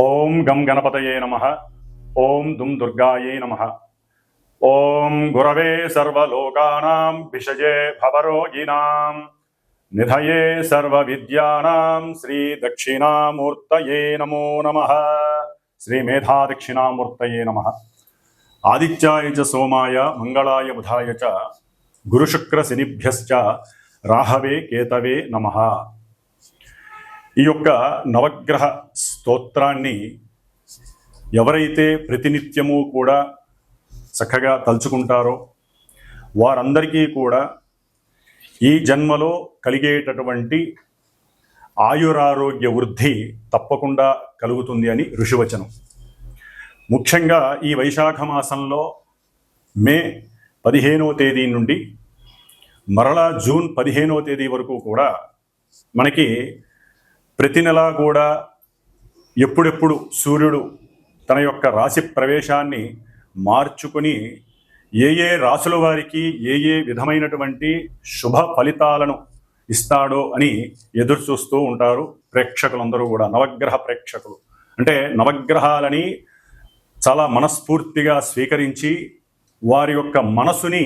ఓం గం గణపతయే నమః. ఓం దుం దుర్గాయే నమః. ఓం గురవే సర్వలోకానాం విషజే భవరోగిణాం నిధయే సర్వవిద్యానాం శ్రీ దక్షిణామూర్తయే నమో నమః. శ్రీ మేధా దక్షిణామూర్తయే నమః. ఆదిత్యాయ చ సోమాయ మంగళాయ బుధాయ చ గురుశుక్ర శనిభ్యశ్చ రాహవే కేతవే నమః. ఈ యొక్క నవగ్రహ స్తోత్రాన్ని ఎవరైతే ప్రతినిత్యము కూడా చక్కగా తలుచుకుంటారో వారందరికీ కూడా ఈ జన్మలో కలిగేటటువంటి ఆయురారోగ్య వృద్ధి తప్పకుండా కలుగుతుంది అని ఋషివచనం. ముఖ్యంగా ఈ వైశాఖ మాసంలో మే 15వ తేదీ నుండి మరలా జూన్ 15వ తేదీ వరకు కూడా మనకి ప్రతి నెలా కూడా ఎప్పుడెప్పుడు సూర్యుడు తన యొక్క రాశి ప్రవేశాన్ని మార్చుకుని ఏ రాశుల వారికి ఏ విధమైనటువంటి శుభ ఫలితాలను ఇస్తాడో అని ఎదురు చూస్తూ ఉంటారు ప్రేక్షకులందరూ కూడా. నవగ్రహ ప్రేక్షకులు అంటే నవగ్రహాలని చాలా మనస్ఫూర్తిగా స్వీకరించి వారి యొక్క మనసుని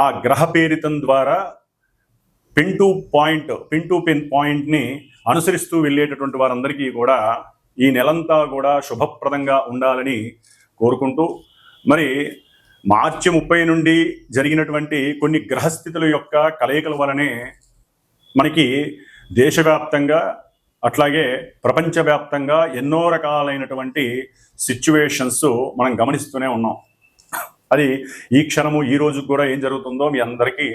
ఆ గ్రహ పేరితం ద్వారా పిన్ టు పిన్ పాయింట్ని అనుసరిస్తూ వెళ్ళేటటువంటి వారందరికీ కూడా ఈ నెలంతా కూడా శుభప్రదంగా ఉండాలని కోరుకుంటూ, మరి మార్చి 30 నుండి జరిగినటువంటి కొన్ని గ్రహస్థితుల యొక్క కలయికల వలనే మనకి దేశవ్యాప్తంగా అట్లాగే ప్రపంచవ్యాప్తంగా ఎన్నో రకాలైనటువంటి సిచ్యువేషన్స్ మనం గమనిస్తూనే ఉన్నాం. అది ఈ క్షణము ఈ రోజు కూడా ఏం జరుగుతుందో మీ అందరికీ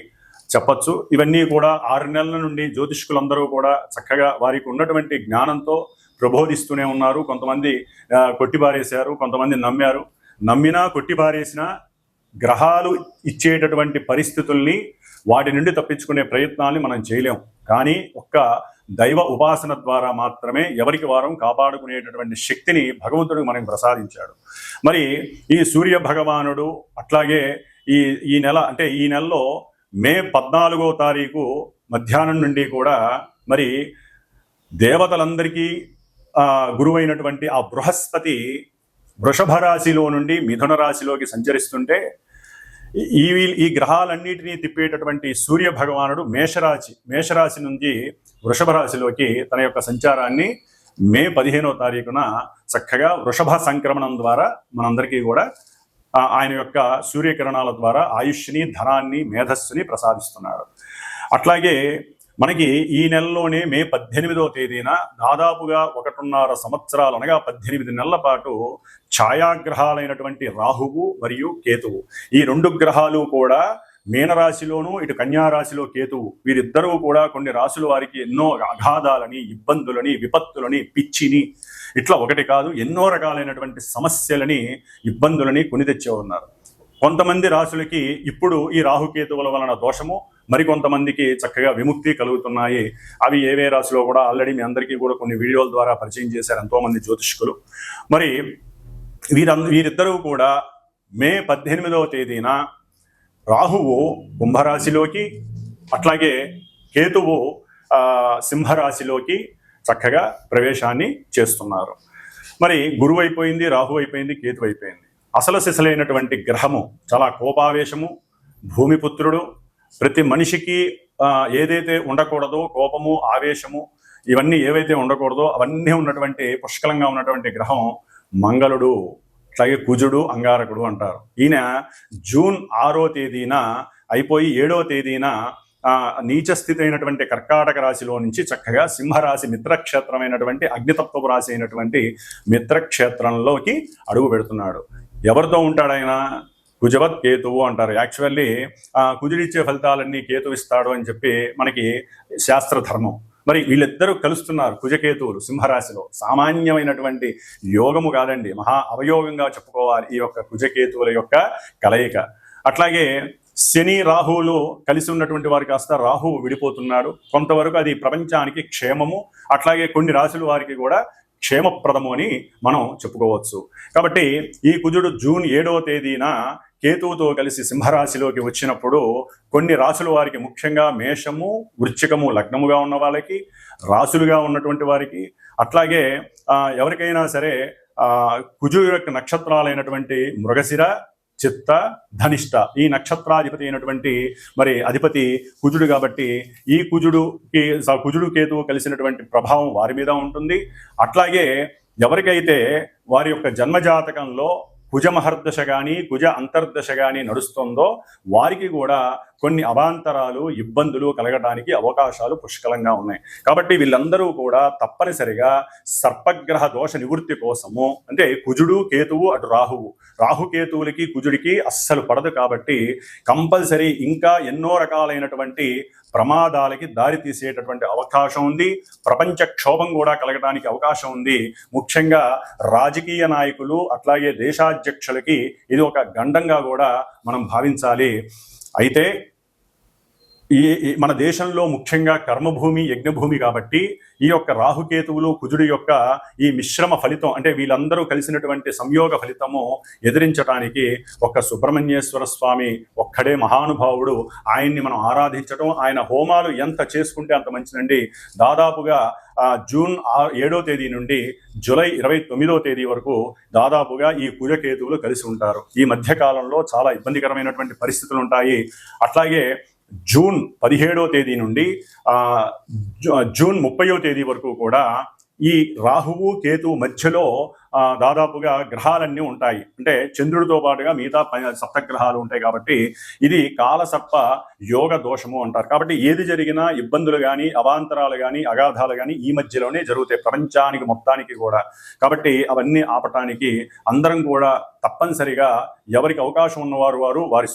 చెప్పచ్చు. ఇవన్నీ కూడా 6 నెలల నుండి జ్యోతిష్కులందరూ కూడా చక్కగా వారికి ఉన్నటువంటి జ్ఞానంతో ప్రబోధిస్తూనే ఉన్నారు. కొంతమంది కొట్టిపారేశారు, కొంతమంది నమ్మారు. నమ్మినా కొట్టిపారేసినా గ్రహాలు ఇచ్చేటటువంటి పరిస్థితుల్ని వాటి నుండి తప్పించుకునే ప్రయత్నాల్ని మనం చేయలేం. కానీ ఒక్క దైవ ఉపాసన ద్వారా మాత్రమే ఎవరికి వారం కాపాడుకునేటటువంటి శక్తిని భగవంతుడు మనకు ప్రసాదించాడు. మరి ఈ సూర్య భగవానుడు అట్లాగే ఈ నెల అంటే ఈ నెలలో మే 14వ తారీఖు మధ్యాహ్నం నుండి కూడా మరి దేవతలందరికీ గురువైనటువంటి ఆ బృహస్పతి వృషభ రాశిలో నుండి మిథున రాశిలోకి సంచరిస్తుంటే ఈ గ్రహాలన్నిటినీ తిప్పేటటువంటి సూర్య భగవానుడు మేషరాశి నుంచి వృషభ రాశిలోకి తన యొక్క సంచారాన్ని మే 15వ తారీఖున చక్కగా వృషభ సంక్రమణం ద్వారా మనందరికీ కూడా ఆయన యొక్క సూర్యకిరణాల ద్వారా ఆయుష్ని, ధనాన్ని, మేధస్సుని ప్రసాదిస్తున్నాడు. అట్లాగే మనకి ఈ నెలలోనే మే 18వ తేదీన దాదాపుగా 1.5 సంవత్సరాలు అనగా 18 నెలల పాటు ఛాయాగ్రహాలైనటువంటి రాహువు మరియు కేతువు, ఈ 2 గ్రహాలు కూడా మీనరాశిలోను ఇటు కన్యారాశిలో కేతువు, వీరిద్దరూ కూడా కొన్ని రాశుల వారికి ఎన్నో అగాధాలని, ఇబ్బందులని, విపత్తులని, పిచ్చిని, ఇట్లా ఒకటి కాదు ఎన్నో రకాలైనటువంటి సమస్యలని, ఇబ్బందులని కొని తెచ్చే ఉన్నారు. కొంతమంది రాశులకి ఇప్పుడు ఈ రాహుకేతువుల వలన దోషము, మరికొంతమందికి చక్కగా విముక్తి కలుగుతున్నాయి. అవి ఏవే రాశిలో కూడా ఆల్రెడీ మీ అందరికీ కూడా కొన్ని వీడియోల ద్వారా పరిచయం చేశారు ఎంతోమంది జ్యోతిష్కులు. మరి వీరిద్దరూ కూడా మే 18వ తేదీన రాహువు కుంభరాశిలోకి అట్లాగే కేతువు సింహరాశిలోకి చక్కగా ప్రవేశాన్ని చేస్తున్నారు. మరి గురువు అయిపోయింది, రాహు అయిపోయింది, కేతు అయిపోయింది. అసలు సిసలైనటువంటి గ్రహము, చాలా కోపావేశము, భూమిపుత్రుడు, ప్రతి మనిషికి ఏదైతే ఉండకూడదో కోపము, ఆవేశము, ఇవన్నీ ఏవైతే ఉండకూడదో అవన్నీ ఉన్నటువంటి పుష్కలంగా ఉన్నటువంటి గ్రహం మంగళుడు, అట్లాగే కుజుడు, అంగారకుడు అంటారు. ఈయన జూన్ 6వ తేదీన అయిపోయి 7వ తేదీన నీచస్థితి అయినటువంటి కర్కాటక రాశిలో నుంచి చక్కగా సింహరాశి మిత్రక్షేత్రమైనటువంటి అగ్నితత్వపు రాశి అయినటువంటి మిత్రక్షేత్రంలోకి అడుగు పెడుతున్నాడు. ఎవరితో ఉంటాడు ఆయన? కుజవత్ కేతువు అంటారు. యాక్చువల్లీ కుజుడిచ్చే ఫలితాలన్నీ కేతువు ఇస్తాడు అని చెప్పి మనకి శాస్త్రధర్మం. మరి వీళ్ళిద్దరూ కలుస్తున్నారు, కుజకేతువులు సింహరాశిలో. సామాన్యమైనటువంటి యోగము కాదండి, మహా అవయోగంగా చెప్పుకోవాలి ఈ యొక్క కుజకేతువుల యొక్క కలయిక. అట్లాగే శని రాహువులు కలిసి ఉన్నటువంటి వారికి కాస్త రాహువు విడిపోతున్నాడు. కొంతవరకు అది ప్రపంచానికి క్షేమము, అట్లాగే కొన్ని రాశుల వారికి కూడా క్షేమప్రదము అని మనం చెప్పుకోవచ్చు. కాబట్టి ఈ కుజుడు జూన్ 7వ తేదీన కేతువుతో కలిసి సింహరాశిలోకి వచ్చినప్పుడు కొన్ని రాసుల వారికి, ముఖ్యంగా మేషము, వృశ్చికము లగ్నముగా ఉన్న వాళ్ళకి, రాసులుగా ఉన్నటువంటి వారికి, అట్లాగే ఎవరికైనా సరే కుజుడు యొక్క నక్షత్రాలైనటువంటి మృగశిర, చిత్త, ధనిష్ట ఈ నక్షత్రాధిపతి అయినటువంటి మరి అధిపతి కుజుడు కాబట్టి ఈ కుజుడు కేతువు కలిసినటువంటి ప్రభావం వారి మీద ఉంటుంది. అట్లాగే ఎవరికైతే వారి యొక్క జన్మజాతకంలో కుజ మహర్దశ కానీ కుజ అంతర్దశ కానీ నడుస్తుందో వారికి కూడా కొన్ని అవాంతరాలు, ఇబ్బందులు కలగడానికి అవకాశాలు పుష్కలంగా ఉన్నాయి. కాబట్టి వీళ్ళందరూ కూడా తప్పనిసరిగా సర్పగ్రహ దోష నివృత్తి కోసము, అంటే కుజుడు కేతువు అటు రాహుకేతువులకి కుజుడికి అస్సలు పడదు కాబట్టి కంపల్సరీ ఇంకా ఎన్నో రకాలైనటువంటి ప్రమాదాలకి దారి తీసేటటువంటి అవకాశం ఉంది. ప్రపంచ క్షోభం కూడా కలగడానికి అవకాశం ఉంది. ముఖ్యంగా రాజకీయ నాయకులు అట్లాగే దేశాధ్యక్షులకి ఇది ఒక గండంగా కూడా మనం భావించాలి. అయితే మన దేశంలో ముఖ్యంగా కర్మభూమి, యజ్ఞభూమి కాబట్టి ఈ యొక్క రాహుకేతువులు కుజుడి యొక్క ఈ మిశ్రమ ఫలితం, అంటే వీళ్ళందరూ కలిసినటువంటి సంయోగ ఫలితము ఎదిరించడానికి ఒక్క సుబ్రహ్మణ్యేశ్వర స్వామి ఒక్కడే మహానుభావుడు. ఆయన్ని మనం ఆరాధించడం, ఆయన హోమాలు ఎంత చేసుకుంటే అంత మంచిదండి. దాదాపుగా జూన్ 7వ తేదీ నుండి జూలై 29వ తేదీ వరకు దాదాపుగా ఈ కుజకేతువులు కలిసి ఉంటారు. ఈ మధ్యకాలంలో చాలా ఇబ్బందికరమైనటువంటి పరిస్థితులు ఉంటాయి. అట్లాగే జూన్ 17వ తేదీ నుండి జూన్ 30వ తేదీ వరకు కూడా ఈ రాహువు కేతువు మధ్యలో దాదాపుగా గ్రహాలన్నీ ఉంటాయి. అంటే చంద్రుడితో పాటుగా మిగతా సప్తగ్రహాలు ఉంటాయి కాబట్టి ఇది కాలసర్ప యోగ దోషము అంటారు. కాబట్టి ఏది జరిగినా ఇబ్బందులు కానీ, అవాంతరాలు కానీ, అగాధాలు కానీ ఈ మధ్యలోనే జరుగుతాయి ప్రపంచానికి మొత్తానికి కూడా. కాబట్టి అవన్నీ ఆపటానికి అందరం కూడా తప్పనిసరిగా ఎవరికి అవకాశం ఉన్నవారు వారి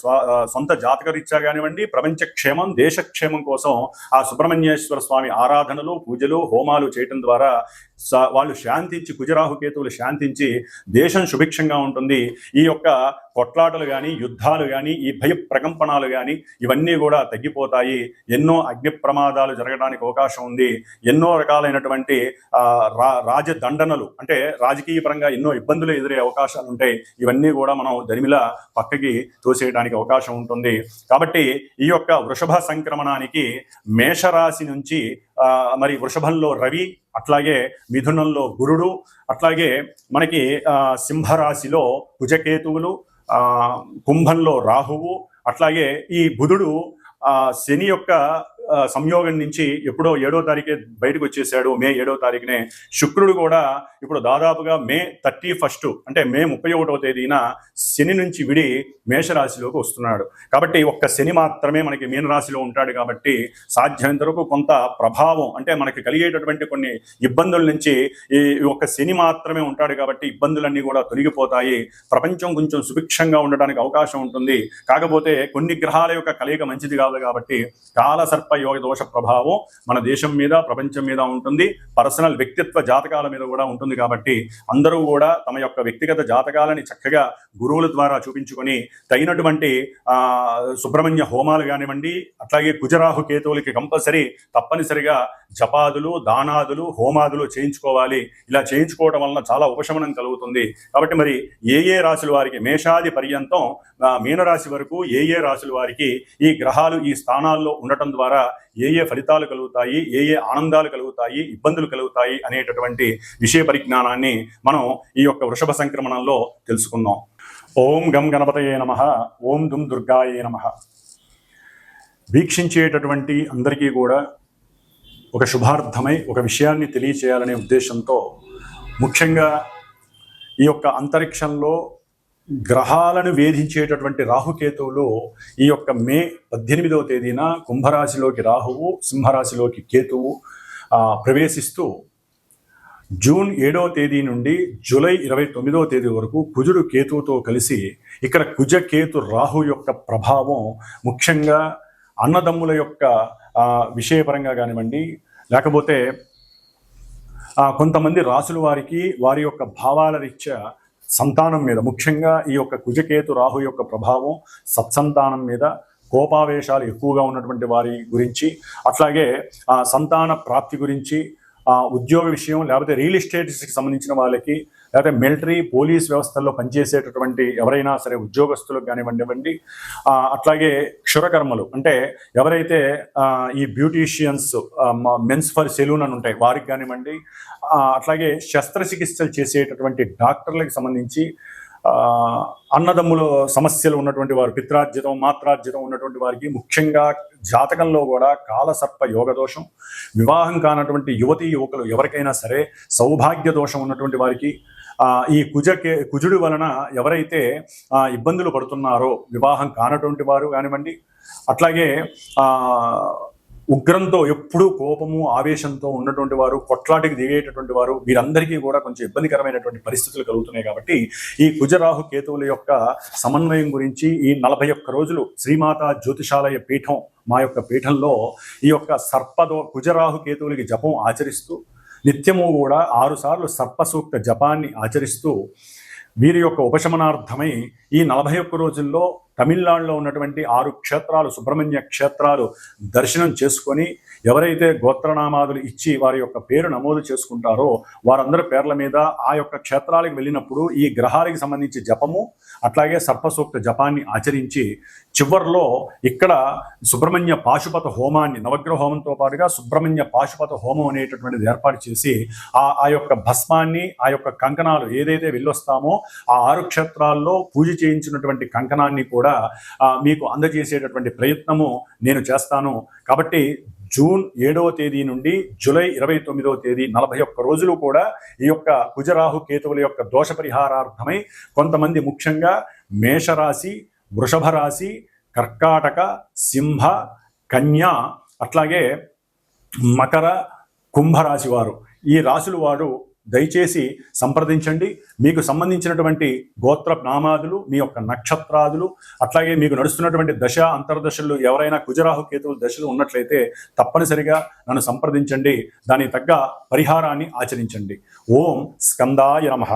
సొంత జాతకరీత్యా కానివ్వండి, ప్రపంచ క్షేమం, దేశక్షేమం కోసం ఆ సుబ్రహ్మణ్యేశ్వర స్వామి ఆరాధనలు, పూజలు, హోమాలు చేయటం ద్వారా వాళ్ళు శాంతించి, కుజరాహుకేతువులు శాంతించి దేశం సుభిక్షంగా ఉంటుంది. ఈ యొక్క కొట్లాటలు కానీ, యుద్ధాలు కానీ, ఈ భయ ప్రకంపనాలు కానీ ఇవన్నీ కూడా తగ్గిపోతాయి. ఎన్నో అగ్ని ప్రమాదాలు జరగడానికి అవకాశం ఉంది. ఎన్నో రకాలైనటువంటి రాజదండనలు, అంటే రాజకీయ పరంగా ఎన్నో ఇబ్బందులు ఎదురే అవకాశాలు ఉంటాయి. ఇవన్నీ కూడా మనం దరిమిలా పక్కకి తోసేయడానికి అవకాశం ఉంటుంది. కాబట్టి ఈ యొక్క వృషభ సంక్రమణానికి మేషరాశి నుంచి మరి వృషభంలో రవి, అట్లాగే మిథునంలో గురుడు, అట్లాగే మనకి సింహరాశిలో కుజకేతువులు, కుంభంలో రాహువు, అట్లాగే ఈ బుధుడు శని యొక్క సంయోగం నుంచి ఎప్పుడో 7వ తారీఖే బయటకు వచ్చేసాడు. మే 7వ తారీఖునే. శుక్రుడు కూడా ఇప్పుడు దాదాపుగా మే 31 అంటే మే 31వ తేదీన శని నుంచి విడి మేషరాశిలోకి వస్తున్నాడు. కాబట్టి ఒక్క శని మాత్రమే మనకి మీనరాశిలో ఉంటాడు. కాబట్టి సాధ్యమైనంత వరకు కొంత ప్రభావం, అంటే మనకి కలిగేటటువంటి కొన్ని ఇబ్బందుల నుంచి ఈ ఒక్క శని మాత్రమే ఉంటాడు. కాబట్టి ఇబ్బందులన్నీ కూడా తొలగిపోతాయి. ప్రపంచం కొంచెం సుభిక్షంగా ఉండడానికి అవకాశం ఉంటుంది. కాకపోతే కొన్ని గ్రహాల యొక్క కలయిక మంచిది కాదు కాబట్టి కాలసర్ప యోగ దోష ప్రభావం మన దేశం మీద, ప్రపంచం మీద ఉంటుంది. పర్సనల్ వ్యక్తిత్వ జాతకాల మీద కూడా ఉంటుంది. కాబట్టి అందరూ కూడా తమ యొక్క వ్యక్తిగత జాతకాలని చక్కగా గురువుల ద్వారా చూపించుకొని తగినటువంటి సుబ్రహ్మణ్య హోమాలు కానివ్వండి, అట్లాగే కుజరాహు కేతువులకి తప్పనిసరిగా జపాదులు, దానాదులు, హోమాదులు చేయించుకోవాలి. ఇలా చేయించుకోవడం వలన చాలా ఉపశమనం కలుగుతుంది. కాబట్టి మరి ఏ రాశుల వారికి, మేషాది పర్యంతం మీనరాశి వరకు ఏ రాశుల వారికి ఈ గ్రహాలు ఈ స్థానాల్లో ఉండటం ద్వారా ఏ ఫలితాలు కలుగుతాయి, ఏ ఆనందాలు కలుగుతాయి, ఇబ్బందులు కలుగుతాయి అనేటటువంటి విషయ పరిజ్ఞానాన్ని మనం ఈ యొక్క వృషభ సంక్రమణంలో తెలుసుకుందాం. ఓం గం గణపతయే నమః. ఓం దుం దుర్గాయే నమః. వీక్షించేటటువంటి అందరికీ కూడా ఒక శుభార్థమై ఒక విషయాన్ని తెలియచేయాలనే ఉద్దేశంతో, ముఖ్యంగా ఈ యొక్క అంతరిక్షంలో గ్రహాలను వేధించేటటువంటి రాహుకేతువులు ఈ యొక్క మే 18వ తేదీన కుంభరాశిలోకి రాహువు, సింహరాశిలోకి కేతువు ప్రవేశిస్తూ జూన్ 7వ తేదీ నుండి జూలై 29వ తేదీ వరకు కుజుడు కేతువుతో కలిసి, ఇక్కడ కుజ కేతు రాహు యొక్క ప్రభావం ముఖ్యంగా అన్నదమ్ముల యొక్క విషయపరంగా కానివ్వండి, లేకపోతే కొంతమంది రాసుల వారికి వారి యొక్క భావాల రీత్యా సంతానం మీద, ముఖ్యంగా ఈ యొక్క కుజకేతు రాహు యొక్క ప్రభావం సత్సంతానం మీద, కోపావేశాలు ఎక్కువగా ఉన్నటువంటి వారి గురించి, అట్లాగే సంతాన ప్రాప్తి గురించి, ఉద్యోగ విషయం, లేకపోతే రియల్ ఎస్టేట్స్కి సంబంధించిన వాళ్ళకి, లేకపోతే మిలిటరీ పోలీస్ వ్యవస్థల్లో పనిచేసేటటువంటి ఎవరైనా సరే ఉద్యోగస్తులకు కానివ్వండి, అట్లాగే క్షురకర్మలు అంటే ఎవరైతే ఈ బ్యూటీషియన్స్, మెన్స్ ఫర్ సెలూన్ అని ఉంటాయి వారికి కానివ్వండి, అట్లాగే శస్త్రచికిత్సలు చేసేటటువంటి డాక్టర్లకు సంబంధించి, అన్నదమ్ముల సమస్యలు ఉన్నటువంటి వారు, పిత్రార్జితం మాత్రార్జితం ఉన్నటువంటి వారికి, ముఖ్యంగా జాతకంలో కూడా కాలసర్ప యోగ దోషం, వివాహం కానటువంటి యువతీ యువకులు ఎవరికైనా సరే సౌభాగ్య దోషం ఉన్నటువంటి వారికి, ఈ కుజుడి వలన ఎవరైతే ఇబ్బందులు పడుతున్నారో వివాహం కానటువంటి వారు కానివ్వండి, అట్లాగే ఉగ్రంతో ఎప్పుడూ కోపము ఆవేశంతో ఉన్నటువంటి వారు, కొట్లాటికి దిగేటటువంటి వారు, వీరందరికీ కూడా కొంచెం ఇబ్బందికరమైనటువంటి పరిస్థితులు కలుగుతున్నాయి. కాబట్టి ఈ కుజరాహు కేతువుల యొక్క సమన్వయం గురించి ఈ 41 రోజులు శ్రీమాత జ్యోతిషాలయ పీఠం, మా యొక్క పీఠంలో ఈ యొక్క కుజరాహు కేతువులకి జపం ఆచరిస్తూ, నిత్యము కూడా 6 సార్లు సర్పసూక్త జపాన్ని ఆచరిస్తూ వీరి యొక్క ఉపశమనార్థమై ఈ 41 రోజుల్లో తమిళనాడులో ఉన్నటువంటి 6 క్షేత్రాలు, సుబ్రహ్మణ్య క్షేత్రాలు దర్శనం చేసుకొని, ఎవరైతే గోత్రనామాదులు ఇచ్చి వారి యొక్క పేరు నమోదు చేసుకుంటారో వారందరి పేర్ల మీద ఆ యొక్క క్షేత్రాలకు వెళ్ళినప్పుడు ఈ గ్రహాలకు సంబంధించి జపము, అట్లాగే సర్పసూక్త జపాన్ని ఆచరించి చివర్లో ఇక్కడ సుబ్రహ్మణ్య పాశుపత హోమాన్ని, నవగ్రహ హోమంతో పాటుగా సుబ్రహ్మణ్య పాశుపత హోమం అనేటటువంటిది ఏర్పాటు చేసి ఆ యొక్క భస్మాన్ని, ఆ యొక్క కంకణాలు ఏదైతే వెళ్ళొస్తామో ఆ 6 క్షేత్రాల్లో పూజ చేయించినటువంటి కంకణాన్ని కూడా మీకు అందజేసేటటువంటి ప్రయత్నము నేను చేస్తాను. కాబట్టి జూన్ 7వ తేదీ నుండి జూలై 29వ తేదీ 41 రోజులు కూడా ఈ యొక్క కుజరాహు కేతువుల యొక్క దోష పరిహారార్థమై కొంతమంది ముఖ్యంగా మేషరాశి, వృషభ రాశి, కర్కాటక, సింహ, కన్యా, అట్లాగే మకర, కుంభరాశి వారు, ఈ రాశుల వారు దయచేసి సంప్రదించండి. మీకు సంబంధించినటువంటి గోత్ర నామాదులు, మీ యొక్క నక్షత్రాదులు, అట్లాగే మీకు నడుస్తున్నటువంటి దశ అంతర్దశలు ఎవరైనా కుజరాహు కేతువుల దశలు ఉన్నట్లయితే తప్పనిసరిగా నన్ను సంప్రదించండి. దానికి తగ్గ పరిహారాన్ని ఆచరించండి. ఓం స్కందాయ నమః.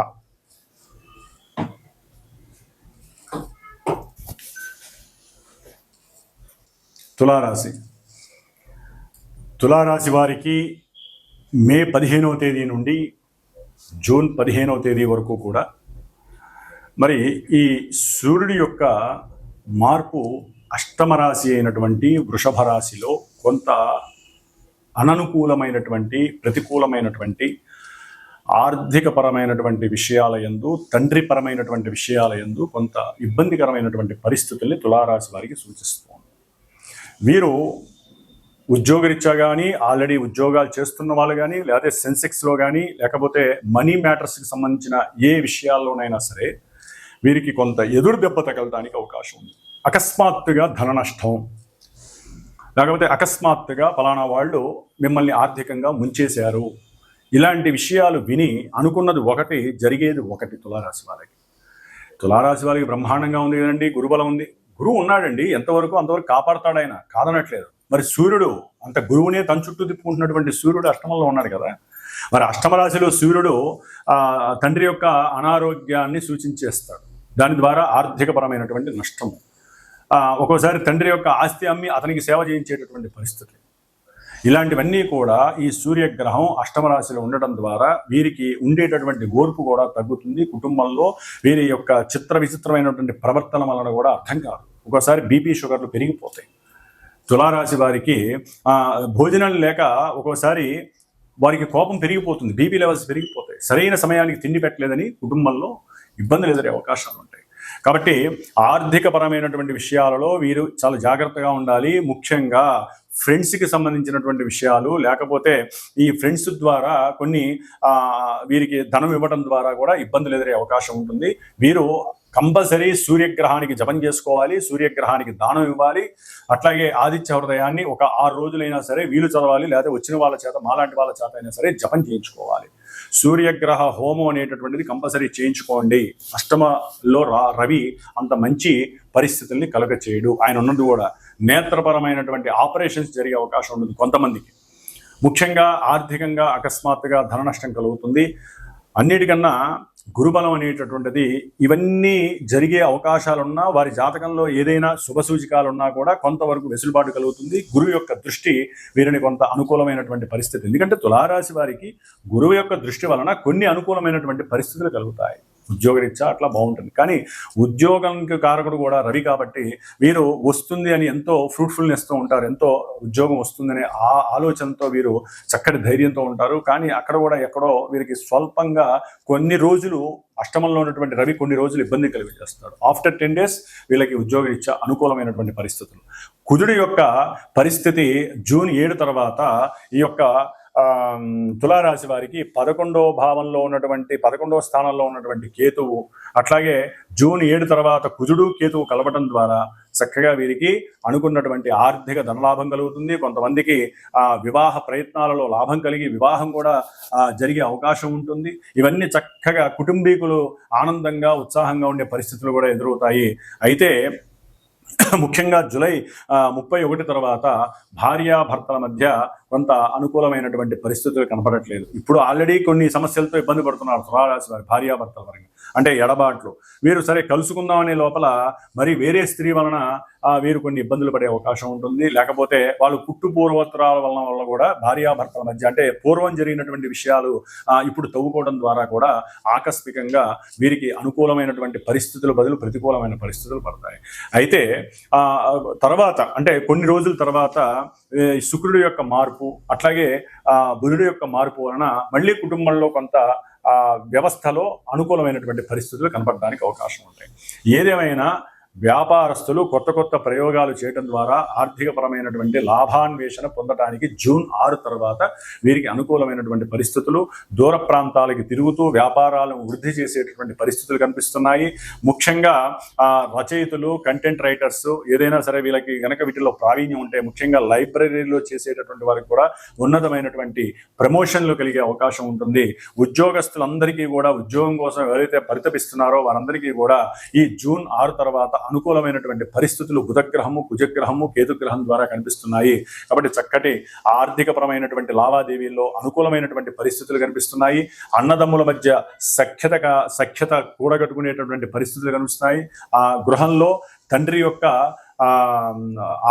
తులారాశి. తులారాశి వారికి మే 15వ తేదీ నుండి జూన్ 15వ తేదీ వరకు కూడా మరి ఈ సూర్యుడి యొక్క మార్పు అష్టమ రాశి అయినటువంటి వృషభ రాశిలో కొంత అననుకూలమైనటువంటి, ప్రతికూలమైనటువంటి, ఆర్థికపరమైనటువంటి విషయాల యందు, తండ్రిపరమైనటువంటి విషయాల యందు కొంత ఇబ్బందికరమైనటువంటి పరిస్థితుల్ని తులారాశి వారికి సూచిస్తుంది. వీరు ఉద్యోగరీత్యా కానీ, ఆల్రెడీ ఉద్యోగాలు చేస్తున్న వాళ్ళు కానీ, లేకపోతే సెన్సెక్స్లో కానీ, లేకపోతే మనీ మ్యాటర్స్కి సంబంధించిన ఏ విషయాల్లోనైనా సరే వీరికి కొంత ఎదురు దెబ్బ తగలడానికి అవకాశం ఉంది. అకస్మాత్తుగా ధన నష్టం, లేకపోతే అకస్మాత్తుగా ఫలానా వాళ్ళు మిమ్మల్ని ఆర్థికంగా ముంచేశారు, ఇలాంటి విషయాలు విని అనుకున్నది ఒకటి, జరిగేది ఒకటి. తులారాశి వారికి బ్రహ్మాండంగా ఉంది కదండి, గురుబలం ఉంది. గురువు ఉన్నాడండి, ఎంతవరకు అంతవరకు కాపాడతాడు ఆయన, కాదనట్లేదు. మరి సూర్యుడు అంత గురువునే తన చుట్టూ తిప్పుకుంటున్నటువంటి సూర్యుడు అష్టమంలో ఉన్నాడు కదా. మరి అష్టమ రాశిలో సూర్యుడు తండ్రి యొక్క అనారోగ్యాన్ని సూచించేస్తాడు. దాని ద్వారా ఆర్థికపరమైనటువంటి నష్టము, ఒక్కోసారి తండ్రి యొక్క ఆస్తి అమ్మి అతనికి సేవ చేయించేటటువంటి పరిస్థితి, ఇలాంటివన్నీ కూడా ఈ సూర్యగ్రహం అష్టమ రాశిలో ఉండటం ద్వారా వీరికి ఉండేటటువంటి ఓర్పు కూడా తగ్గుతుంది. కుటుంబంలో వీరి యొక్క విచిత్రమైనటువంటి ప్రవర్తన వలన కూడా అర్థం కాదు. ఒక్కోసారి బీపీ షుగర్లు పెరిగిపోతాయి. తులారాశి వారికి భోజనాలు లేక ఒక్కోసారి వారికి కోపం పెరిగిపోతుంది, బీపీ లెవెల్స్ పెరిగిపోతాయి. సరైన సమయానికి తిండి పెట్టలేదని కుటుంబంలో ఇబ్బందులు ఎదురే అవకాశాలు ఉంటాయి. కాబట్టి ఆర్థికపరమైనటువంటి విషయాలలో వీరు చాలా జాగ్రత్తగా ఉండాలి. ముఖ్యంగా ఫ్రెండ్స్కి సంబంధించినటువంటి విషయాలు, లేకపోతే ఈ ఫ్రెండ్స్ ద్వారా కొన్ని వీరికి ధనం ఇవ్వడం ద్వారా కూడా ఇబ్బందులు ఎదురే అవకాశం ఉంటుంది. వీరు కంపల్సరీ సూర్యగ్రహానికి జపం చేసుకోవాలి, సూర్యగ్రహానికి దానం ఇవ్వాలి. అట్లాగే ఆదిత్య హృదయాన్ని ఒక 6 రోజులైనా సరే వీలు చదవాలి, లేదా వచ్చిన వాళ్ళ చేత, మాలాంటి వాళ్ళ చేత అయినా సరే జపం చేయించుకోవాలి. సూర్యగ్రహ హోమం అనేటటువంటిది కంపల్సరీ చేయించుకోండి. అష్టమలో రవి అంత మంచి పరిస్థితుల్ని కలగచేయడు. ఆయన ఉన్నది కూడా నేత్రపరమైనటువంటి ఆపరేషన్స్ జరిగే అవకాశం ఉంటుంది కొంతమందికి. ముఖ్యంగా ఆర్థికంగా అకస్మాత్తుగా ధన నష్టం కలుగుతుంది. అన్నిటికన్నా గురుబలం అనేటటువంటిది ఇవన్నీ జరిగే అవకాశాలున్నా వారి జాతకంలో ఏదైనా శుభ సూచికాలున్నా కూడా కొంతవరకు వెసులుబాటు కలుగుతుంది. గురువు యొక్క దృష్టి వీరిని కొంత అనుకూలమైనటువంటి పరిస్థితి, ఎందుకంటే తులారాశి వారికి గురువు యొక్క దృష్టి వలన కొన్ని అనుకూలమైనటువంటి పరిస్థితులు కలుగుతాయి. ఉద్యోగరీత్యా అట్లా బాగుంటుంది. కానీ ఉద్యోగానికి కారకుడు కూడా రవి కాబట్టి వీరు వస్తుంది అని ఎంతో ఫ్రూట్ఫుల్నెస్తో ఉంటారు, ఎంతో ఉద్యోగం వస్తుందనే ఆ ఆలోచనతో వీరు చక్కటి ధైర్యంతో ఉంటారు. కానీ అక్కడ కూడా ఎక్కడో వీరికి స్వల్పంగా కొన్ని రోజులు అష్టమంలో ఉన్నటువంటి రవి కొన్ని రోజులు ఇబ్బంది కలిగజేస్తాడు. ఆఫ్టర్ 10 days వీళ్ళకి ఉద్యోగరీత్యా అనుకూలమైనటువంటి పరిస్థితులు. కుజుడి యొక్క పరిస్థితి జూన్ 7 తర్వాత ఈ యొక్క తులారాశి వారికి 11వ భావంలో ఉన్నటువంటి 11వ స్థానంలో ఉన్నటువంటి కేతువు, అట్లాగే జూన్ 7 తర్వాత కుజుడు కేతువు కలవడం ద్వారా చక్కగా వీరికి అనుకున్నటువంటి ఆర్థిక ధనలాభం కలుగుతుంది. కొంతమందికి వివాహ ప్రయత్నాలలో లాభం కలిగి వివాహం కూడా జరిగే అవకాశం ఉంటుంది. ఇవన్నీ చక్కగా కుటుంబీకులు ఆనందంగా ఉత్సాహంగా ఉండే పరిస్థితులు కూడా ఎదురవుతాయి. అయితే ముఖ్యంగా జూలై 31 తర్వాత భార్యాభర్తల మధ్య కొంత అనుకూలమైనటువంటి పరిస్థితులు కనపడట్లేదు. ఇప్పుడు ఆల్రెడీ కొన్ని సమస్యలతో ఇబ్బంది పడుతున్నారు తులారాశి వారి భార్యాభర్తల వరకు, అంటే ఎడబాట్లు. వీరు సరే కలుసుకుందామనే లోపల మరి వేరే స్త్రీ వలన వీరు కొన్ని ఇబ్బందులు పడే అవకాశం ఉంటుంది. లేకపోతే వాళ్ళు పుట్టు పూర్వోత్తరాల వల్ల కూడా భార్యాభర్తల మధ్య అంటే పూర్వం జరిగినటువంటి విషయాలు ఇప్పుడు తవ్వుకోవడం ద్వారా కూడా ఆకస్మికంగా వీరికి అనుకూలమైనటువంటి పరిస్థితుల బదులు ప్రతికూలమైన పరిస్థితులు పడతాయి. అయితే తర్వాత అంటే కొన్ని రోజుల తర్వాత శుక్రుడి యొక్క మార్పు, అట్లాగే బుధుడి యొక్క మార్పు వలన మళ్ళీ కుటుంబంలో కొంత వ్యవస్థలో అనుకూలమైనటువంటి పరిస్థితులు కనపడడానికి అవకాశం ఉంటాయి. ఏదేమైనా వ్యాపారస్తులు కొత్త కొత్త ప్రయోగాలు చేయడం ద్వారా ఆర్థికపరమైనటువంటి లాభాన్వేషణ పొందడానికి జూన్ 6 తర్వాత వీరికి అనుకూలమైనటువంటి పరిస్థితులు, దూర ప్రాంతాలకి తిరుగుతూ వ్యాపారాలను వృద్ధి చేసేటటువంటి పరిస్థితులు కనిపిస్తున్నాయి. ముఖ్యంగా రచయితలు, కంటెంట్ రైటర్స్ ఏదైనా సరే వీళ్ళకి గనక వీటిలో ప్రావీణ్యం ఉంటే, ముఖ్యంగా లైబ్రరీలో చేసేటటువంటి వారికి కూడా ఉన్నతమైనటువంటి ప్రమోషన్లు కలిగే అవకాశం ఉంటుంది. ఉద్యోగస్తులందరికీ కూడా ఉద్యోగం కోసం ఎవరైతే పరితపిస్తున్నారో వారందరికీ కూడా ఈ జూన్ 6 తర్వాత అనుకూలమైనటువంటి పరిస్థితులు బుధగ్రహము, కుజగ్రహము, కేతుగ్రహం ద్వారా కనిపిస్తున్నాయి. కాబట్టి చక్కటి ఆర్థికపరమైనటువంటి లావాదేవీల్లో అనుకూలమైనటువంటి పరిస్థితులు కనిపిస్తున్నాయి. అన్నదమ్ముల మధ్య సఖ్యత కూడగట్టుకునేటటువంటి పరిస్థితులు కనిపిస్తున్నాయి. ఆ గృహంలో తండ్రి యొక్క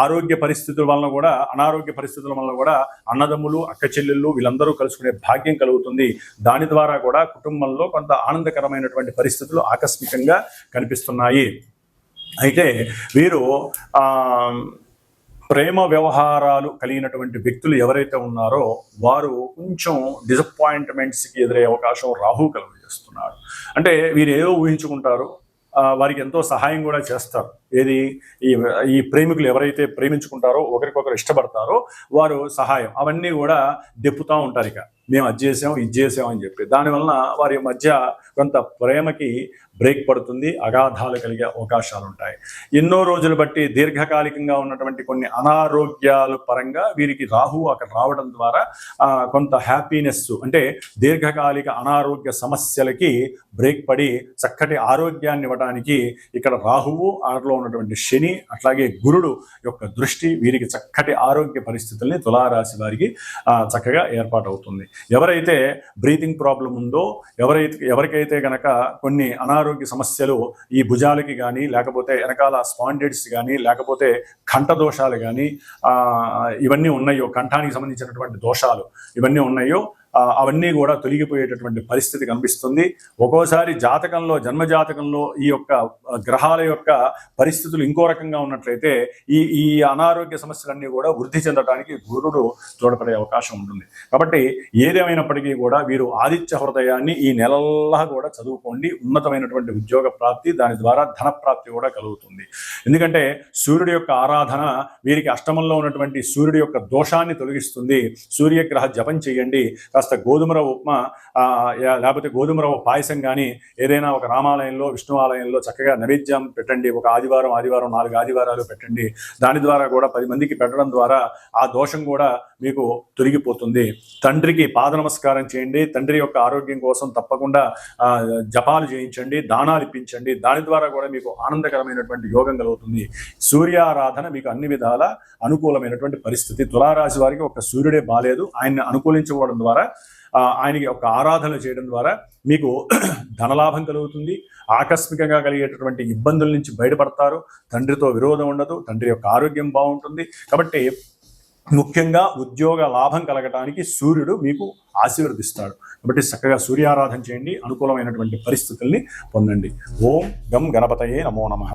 ఆరోగ్య పరిస్థితుల వలన కూడా, అనారోగ్య పరిస్థితుల వలన కూడా అన్నదమ్ములు, అక్క చెల్లెళ్ళు వీళ్ళందరూ కలుసుకునే భాగ్యం కలుగుతుంది. దాని ద్వారా కూడా కుటుంబంలో కొంత ఆనందకరమైనటువంటి పరిస్థితులు ఆకస్మికంగా కనిపిస్తున్నాయి. అయితే వీరు ప్రేమ వ్యవహారాలు కలిగినటువంటి వ్యక్తులు ఎవరైతే ఉన్నారో వారు కొంచెం డిసప్పాయింట్మెంట్స్కి ఎదురయ్యే అవకాశం రాహు కలుగజేస్తున్నాడు. అంటే వీరు ఏదో ఊహించుకుంటారు, వారికి ఎంతో సహాయం కూడా చేస్తారు. ఏది ఈ ప్రేమికులు ఎవరైతే ప్రేమించుకుంటారో, ఒకరికొకరు ఇష్టపడతారో వారు సహాయం అవన్నీ కూడా దెప్పుతూ ఉంటారు. ఇక మేము అది చేసాం, ఇది చేసాం అని చెప్పి దానివలన వారి మధ్య కొంత ప్రేమకి బ్రేక్ పడుతుంది, అగాధాలు కలిగే అవకాశాలు ఉంటాయి. ఎన్నో రోజులు బట్టి దీర్ఘకాలికంగా ఉన్నటువంటి కొన్ని అనారోగ్యాల పరంగా వీరికి రాహువు అక్కడ రావడం ద్వారా కొంత హ్యాపీనెస్, అంటే దీర్ఘకాలిక అనారోగ్య సమస్యలకి బ్రేక్ పడి చక్కటి ఆరోగ్యాన్ని ఇవ్వడానికి ఇక్కడ రాహువు, ఆటలో ఉన్నటువంటి శని, అట్లాగే గురుడు యొక్క దృష్టి వీరికి చక్కటి ఆరోగ్య పరిస్థితుల్ని తులారాశి వారికి చక్కగా ఏర్పాటవుతుంది. ఎవరైతే బ్రీతింగ్ ప్రాబ్లం ఉందో, ఎవరికైతే గనక కొన్ని అనారోగ్య సమస్యలు ఈ భుజాలకి కానీ, లేకపోతే వెనకాల స్పాండిట్స్ కానీ, లేకపోతే కంఠ దోషాలు కానీ ఇవన్నీ ఉన్నాయో, కంఠానికి సంబంధించినటువంటి దోషాలు ఇవన్నీ ఉన్నాయో అవన్నీ కూడా తొలగిపోయేటటువంటి పరిస్థితి కనిపిస్తుంది. ఒక్కోసారి జాతకంలో, జన్మజాతకంలో ఈ యొక్క గ్రహాల యొక్క పరిస్థితులు ఇంకో రకంగా ఉన్నట్లయితే ఈ అనారోగ్య సమస్యలన్నీ కూడా వృద్ధి చెందడానికి గురుడు తోడ్పడే అవకాశం ఉంటుంది. కాబట్టి ఏదేమైనప్పటికీ కూడా వీరు ఆదిత్య హృదయాన్ని ఈ నెలల్లా కూడా చదువుకోండి. ఉన్నతమైనటువంటి ఉద్యోగ ప్రాప్తి, దాని ద్వారా ధన ప్రాప్తి కూడా కలుగుతుంది. ఎందుకంటే సూర్యుడి యొక్క ఆరాధన వీరికి అష్టమంలో ఉన్నటువంటి సూర్యుడి యొక్క దోషాన్ని తొలగిస్తుంది. సూర్యగ్రహ జపం చేయండి. కాస్త గోధుమరవ ఉప్మా లేకపోతే గోధుమరవ పాయసం కానీ ఏదైనా ఒక రామాలయంలో, విష్ణు ఆలయంలో చక్కగా నైవేద్యం పెట్టండి. ఒక ఆదివారం 4 ఆదివారాలు పెట్టండి. దాని ద్వారా కూడా 10 మందికి పెట్టడం ద్వారా ఆ దోషం కూడా మీకు తొలగిపోతుంది. తండ్రికి పాద నమస్కారం చేయండి. తండ్రి యొక్క ఆరోగ్యం కోసం తప్పకుండా జపాలు చేయించండి, దానాలు ఇప్పించండి. దాని ద్వారా కూడా మీకు ఆనందకరమైనటువంటి యోగం కలుగుతుంది. సూర్యారాధన మీకు అన్ని విధాల అనుకూలమైనటువంటి పరిస్థితి. తులారాశి వారికి ఒక సూర్యుడే బాలేదు, ఆయన్ని అనుకూలించుకోవడం ద్వారా ఆయనకి ఒక ఆరాధన చేయడం ద్వారా మీకు ధనలాభం కలుగుతుంది. ఆకస్మికంగా కలిగేటటువంటి ఇబ్బందుల నుంచి బయటపడతారు. తండ్రితో విరోధం ఉండదు. తండ్రి యొక్క ఆరోగ్యం బాగుంటుంది. కాబట్టి ముఖ్యంగా ఉద్యోగ లాభం కలగటానికి సూర్యుడు మీకు ఆశీర్వదిస్తాడు. కాబట్టి చక్కగా సూర్యారాధన చేయండి, అనుకూలమైనటువంటి పరిస్థితుల్ని పొందండి. ఓం గం గణపతయే నమో నమః.